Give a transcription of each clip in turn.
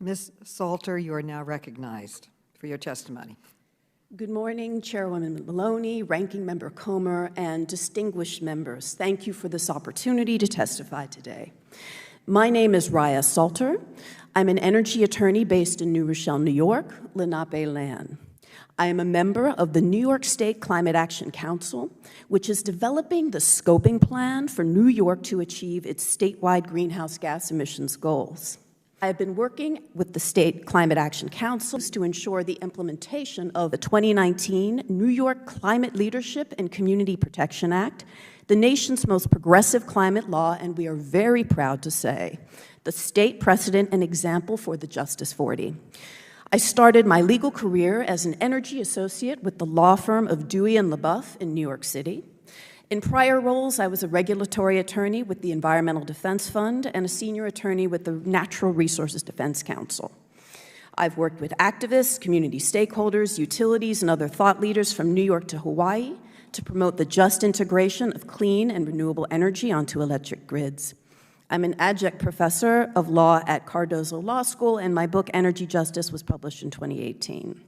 Ms. Salter, you are now recognized for your testimony. Good morning, Chairwoman Maloney, Ranking Member Comer, and distinguished members. Thank you for this opportunity to testify today. My name is Raya Salter. I'm an energy attorney based in New Rochelle, New York, Lenape land. I am a member of the New York State Climate Action Council, which is developing the scoping plan for New York to achieve its statewide greenhouse gas emissions goals. I have been working with the State Climate Action Council to ensure the implementation of the 2019 New York Climate Leadership and Community Protection Act, the nation's most progressive climate law, and we are very proud to say, the state precedent and example for the Justice 40. I started my legal career as an energy associate with the law firm of Dewey and LaBeouf in New York City. In prior roles, I was a regulatory attorney with the Environmental Defense Fund and a senior attorney with the Natural Resources Defense Council. I've worked with activists, community stakeholders, utilities, and other thought leaders from New York to Hawaii to promote the just integration of clean and renewable energy onto electric grids. I'm an adjunct professor of law at Cardozo Law School, and my book, Energy Justice, was published in 2018.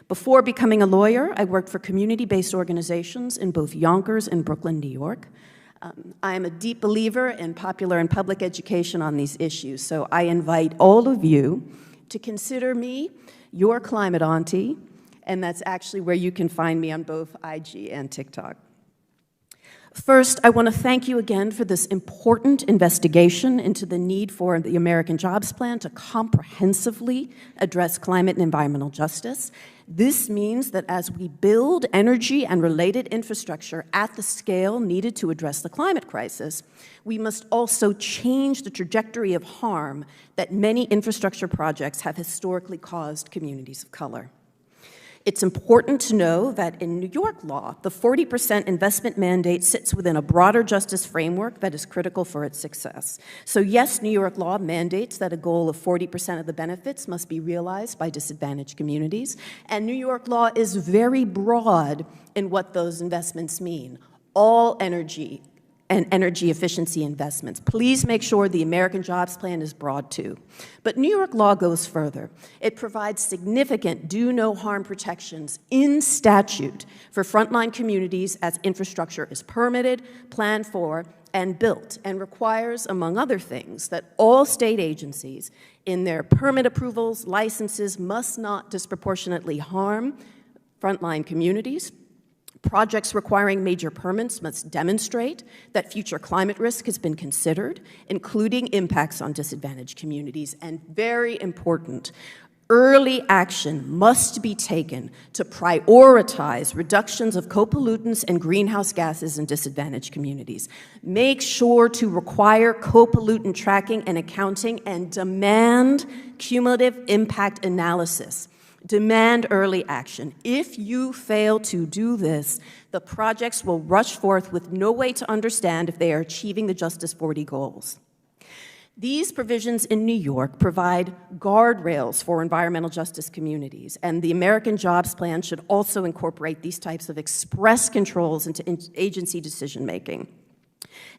Before becoming a lawyer, I worked for community-based organizations in both Yonkers and Brooklyn, New York. I am a deep believer in popular and public education on these issues, so I invite all of you to consider me your climate auntie, and that's actually where you can find me on both IG and TikTok. First, I want to thank you again for this important investigation into the need for the American Jobs Plan to comprehensively address climate and environmental justice. This means that as we build energy and related infrastructure at the scale needed to address the climate crisis, we must also change the trajectory of harm that many infrastructure projects have historically caused communities of color. It's important to know that in New York law, the 40% investment mandate sits within a broader justice framework that is critical for its success. So yes, New York law mandates that a goal of 40% of the benefits must be realized by disadvantaged communities, and New York law is very broad in what those investments mean. All energy and energy efficiency investments. Please make sure the American Jobs Plan is broad too. But New York law goes further. It provides significant do-no-harm protections in statute for frontline communities as infrastructure is permitted, planned for, and built, and requires, among other things, that all state agencies in their permit approvals, licenses, must not disproportionately harm frontline communities. Projects requiring major permits must demonstrate that future climate risk has been considered, including impacts on disadvantaged communities. And very important, early action must be taken to prioritize reductions of co-pollutants and greenhouse gases in disadvantaged communities. Make sure to require co-pollutant tracking and accounting and demand cumulative impact analysis. Demand early action. If you fail to do this, the projects will rush forth with no way to understand if they are achieving the Justice 40 goals. These provisions in New York provide guardrails for environmental justice communities, and the American Jobs Plan should also incorporate these types of express controls into agency decision-making.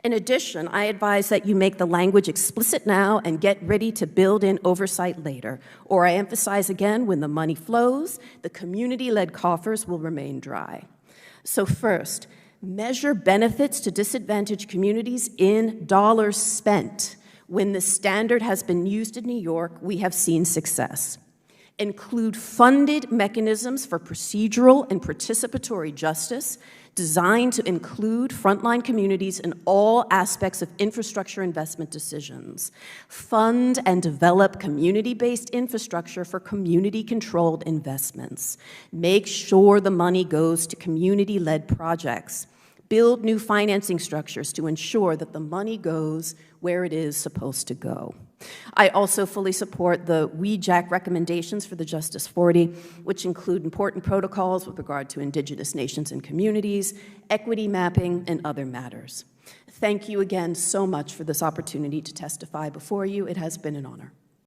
In addition, I advise that you make the language explicit now and get ready to build in oversight later. Or I emphasize again, when the money flows, the community-led coffers will remain dry. So first, measure benefits to disadvantaged communities in dollars spent. When the standard has been used in New York, we have seen success. Include funded mechanisms for procedural and participatory justice designed to include frontline communities in all aspects of infrastructure investment decisions. Fund and develop community-based infrastructure for community-controlled investments. Make sure the money goes to community-led projects. Build new financing structures to ensure that the money goes where it is supposed to go. I also fully support the WEJAC recommendations for the Justice 40, which include important protocols with regard to indigenous nations and communities, equity mapping, and other matters. Thank you again so much for this opportunity to testify before you. It has been an honor.